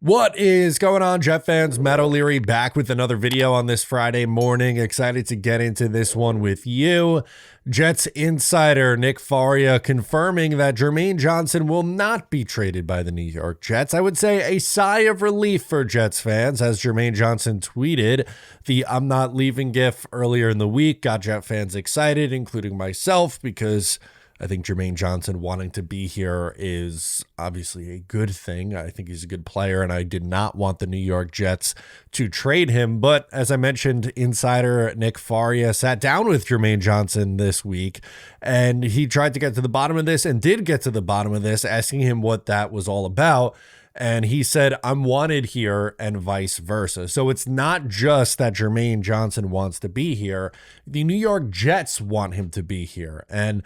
What is going on, Jet fans? Matt O'Leary back with another video on this Friday morning. Excited to get into this one with you. Jets insider Nick Faria confirming that Jermaine Johnson will not be traded by the New York Jets. I would say a sigh of relief for Jets fans, as Jermaine Johnson tweeted the "I'm not leaving" gif earlier in the week. Got Jet fans excited, including myself, because I think Jermaine Johnson wanting to be here is obviously a good thing. I think he's a good player, and I did not want the New York Jets to trade him. But as I mentioned, insider Nick Faria sat down with Jermaine Johnson this week, and he tried to get to the bottom of this and did get to the bottom of this, asking him what that was all about. And he said, "I'm wanted here," and vice versa. So it's not just that Jermaine Johnson wants to be here. The New York Jets want him to be here. And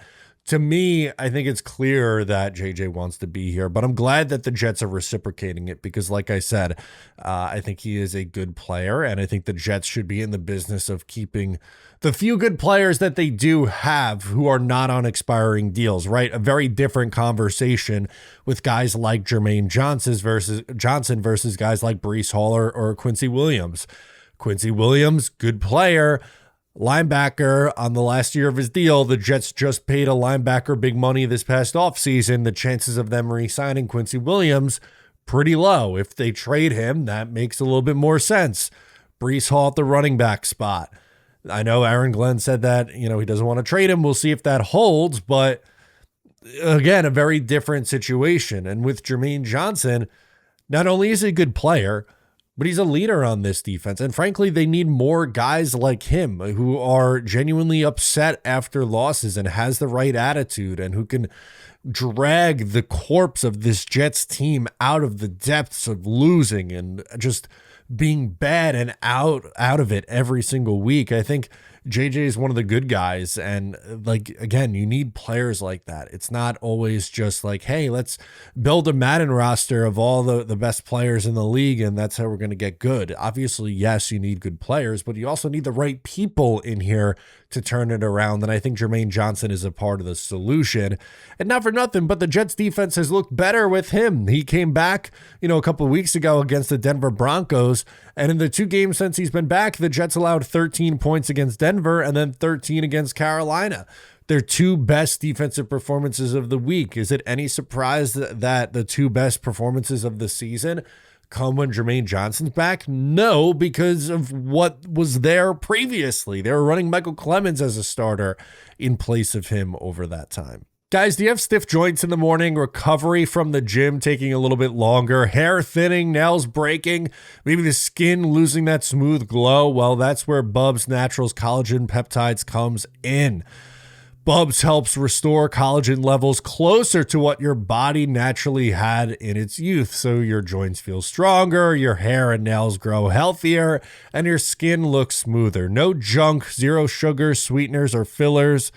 to me, I think it's clear that JJ wants to be here, but I'm glad that the Jets are reciprocating it because, like I said, I think he is a good player, and I think the Jets should be in the business of keeping the few good players that they do have who are not on expiring deals, right? A very different conversation with guys like Jermaine Johnson versus guys like Breece Hall or Quincy Williams. Quincy Williams, good player. Linebacker on the last year of his deal. The Jets just paid a linebacker big money this past offseason. The chances of them re-signing Quincy Williams, pretty low. If they trade him, that makes a little bit more sense. Breece Hall at the running back spot. I know Aaron Glenn said that, he doesn't want to trade him. We'll see if that holds, but again, a very different situation. And with Jermaine Johnson, not only is he a good player, but he's a leader on this defense. And frankly, they need more guys like him who are genuinely upset after losses and has the right attitude and who can drag the corpse of this Jets team out of the depths of losing and just being bad and out of it every single week. I think JJ is one of the good guys. And again, you need players like that. It's not always just like, hey, let's build a Madden roster of all the best players in the league, and that's how we're going to get good. Obviously, yes, you need good players, but you also need the right people in here to turn it around. And I think Jermaine Johnson is a part of the solution. And not for nothing, but the Jets defense has looked better with him. He came back, a couple of weeks ago against the Denver Broncos. And in the 2 games since he's been back, the Jets allowed 13 points against Denver and then 13 against Carolina. Their 2 best defensive performances of the week. Is it any surprise that the 2 best performances of the season come when Jermaine Johnson's back? No, because of what was there previously. They were running Michael Clemens as a starter in place of him over that time. Guys, do you have stiff joints in the morning, recovery from the gym taking a little bit longer, hair thinning, nails breaking, maybe the skin losing that smooth glow? Well, that's where Bubs Naturals collagen peptides comes in. Bubs helps restore collagen levels closer to what your body naturally had in its youth, so your joints feel stronger, your hair and nails grow healthier, and your skin looks smoother. No junk, 0 sugar, sweeteners, or fillers.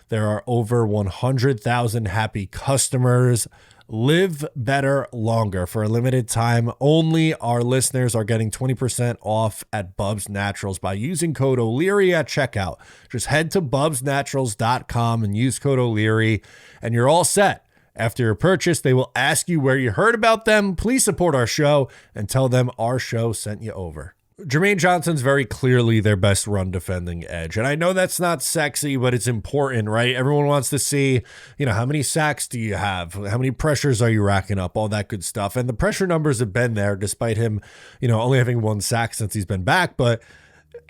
There are over 100,000 happy customers. Live better longer. For a limited time, only our listeners are getting 20% off at Bubs Naturals by using code O'Leary at checkout. Just head to bubsnaturals.com and use code O'Leary, and you're all set. After your purchase, they will ask you where you heard about them. Please support our show and tell them our show sent you over. Jermaine Johnson's very clearly their best run defending edge. And I know that's not sexy, but it's important, right? Everyone wants to see, how many sacks do you have? How many pressures are you racking up? All that good stuff. And the pressure numbers have been there despite him, only having 1 sack since he's been back. But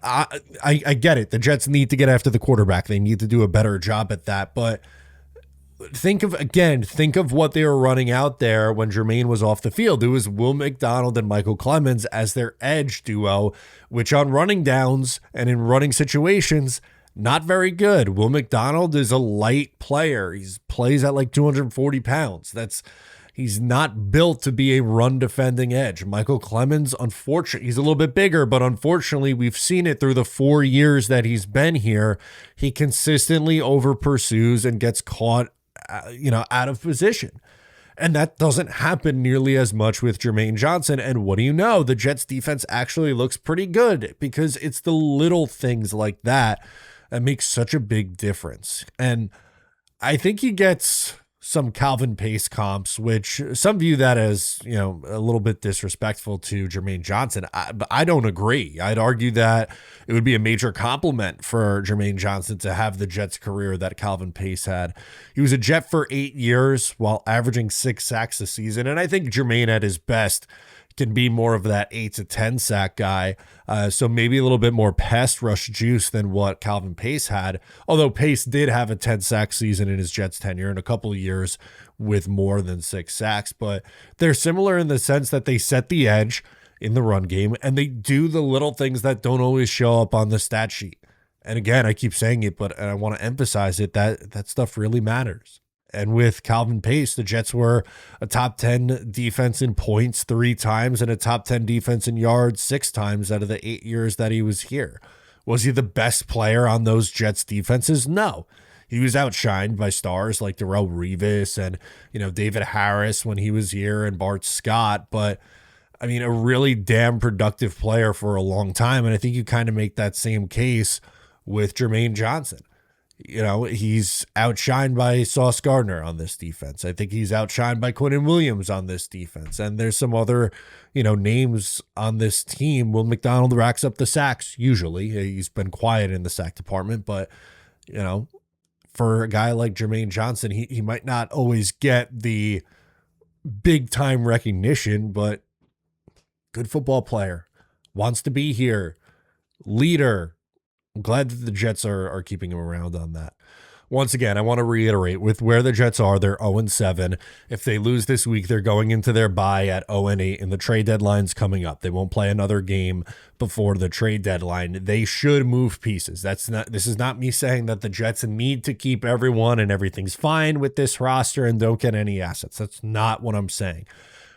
I get it. The Jets need to get after the quarterback. They need to do a better job at that. But think of what they were running out there when Jermaine was off the field. It was Will McDonald and Michael Clemens as their edge duo, which on running downs and in running situations, not very good. Will McDonald is a light player. He plays at like 240 pounds. He's not built to be a run defending edge. Michael Clemens, unfortunately, he's a little bit bigger, but unfortunately, we've seen it through the 4 years that he's been here. He consistently over pursues and gets caught out of position. And that doesn't happen nearly as much with Jermaine Johnson. And what do you know? The Jets defense actually looks pretty good because it's the little things like that that make such a big difference. And I think he gets some Calvin Pace comps, which some view that as, a little bit disrespectful to Jermaine Johnson. But I don't agree. I'd argue that it would be a major compliment for Jermaine Johnson to have the Jets career that Calvin Pace had. He was a Jet for 8 years while averaging 6 sacks a season. And I think Jermaine at his best can be more of that 8 to 10 sack guy. So maybe a little bit more pass rush juice than what Calvin Pace had. Although Pace did have a 10 sack season in his Jets tenure and a couple of years with more than 6 sacks. But they're similar in the sense that they set the edge in the run game and they do the little things that don't always show up on the stat sheet. And again, I keep saying it, but I want to emphasize it, that stuff really matters. And with Calvin Pace, the Jets were a top 10 defense in points 3 times and a top 10 defense in yards 6 times out of the 8 years that he was here. Was he the best player on those Jets defenses? No. He was outshined by stars like Darrelle Revis and, David Harris when he was here and Bart Scott. But, a really damn productive player for a long time. And I think you kind of make that same case with Jermaine Johnson. He's outshined by Sauce Gardner on this defense. I think he's outshined by Quinnen Williams on this defense. And there's some other, names on this team. Will McDonald racks up the sacks usually. He's been quiet in the sack department, but, for a guy like Jermaine Johnson, he might not always get the big time recognition, but good football player, wants to be here, leader. I'm glad that the Jets are keeping him around on that. Once again, I want to reiterate, with where the Jets are, they're 0-7. If they lose this week, they're going into their bye at 0-8, and the trade deadline's coming up. They won't play another game before the trade deadline. They should move pieces. This is not me saying that the Jets need to keep everyone and everything's fine with this roster and don't get any assets. That's not what I'm saying.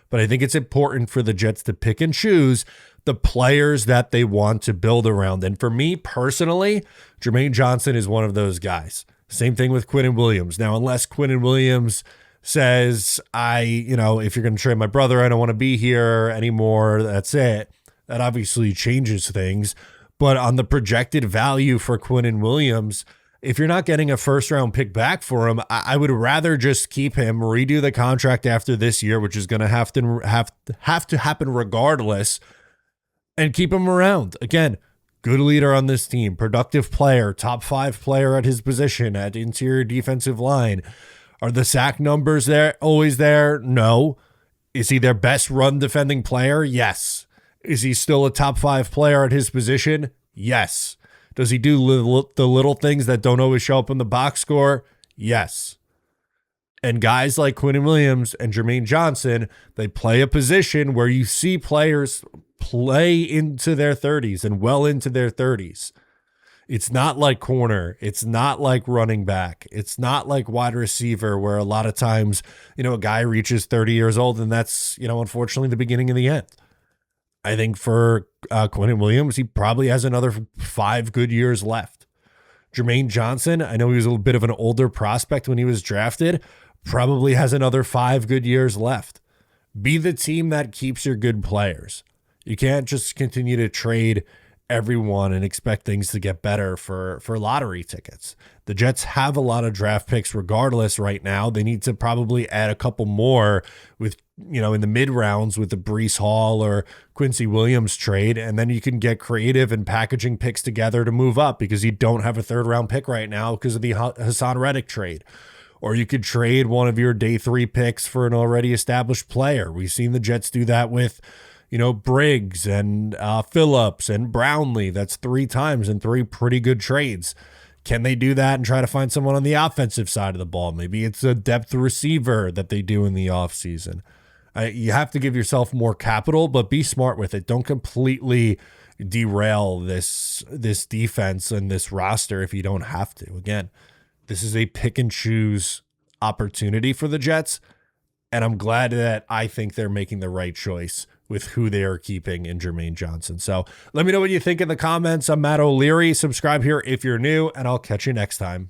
But I think it's important for the Jets to pick and choose the players that they want to build around. And for me personally, Jermaine Johnson is one of those guys. Same thing with Quinnen Williams. Now, unless Quinnen Williams says, if you're going to trade my brother, I don't want to be here anymore, that's it. That obviously changes things. But on the projected value for Quinnen Williams, if you're not getting a first-round pick back for him, I would rather just keep him, redo the contract after this year, which is going to have to happen regardless, and keep him around. Again, good leader on this team, productive player, top 5 player at his position at interior defensive line. Are the sack numbers there always there? No. Is he their best run defending player? Yes. Is he still a top 5 player at his position? Yes. Does he do the little things that don't always show up in the box score? Yes. And guys like Quinnen Williams and Jermaine Johnson, they play a position where you see players play into their 30s and well into their 30s. It's not like corner. It's not like running back. It's not like wide receiver where a lot of times, a guy reaches 30 years old and that's, unfortunately the beginning of the end. I think for Quinnen Williams, he probably has another 5 good years left. Jermaine Johnson, I know he was a little bit of an older prospect when he was drafted, probably has another 5 good years left. Be the team that keeps your good players. You can't just continue to trade everyone and expect things to get better for lottery tickets. The Jets have a lot of draft picks regardless right now. They need to probably add a couple more with, in the mid rounds with the Breece Hall or Quincy Williams trade. And then you can get creative and packaging picks together to move up because you don't have a 3rd round pick right now because of the Hassan Reddick trade. Or you could trade one of your day 3 picks for an already established player. We've seen the Jets do that with, Briggs and Phillips and Brownlee. That's 3 times in 3 pretty good trades. Can they do that and try to find someone on the offensive side of the ball? Maybe it's a depth receiver that they do in the offseason. You have to give yourself more capital, but be smart with it. Don't completely derail this defense and this roster if you don't have to. Again, this is a pick and choose opportunity for the Jets, and I'm glad that I think they're making the right choice with who they are keeping in Jermaine Johnson. So let me know what you think in the comments. I'm Matt O'Leary. Subscribe here if you're new, and I'll catch you next time.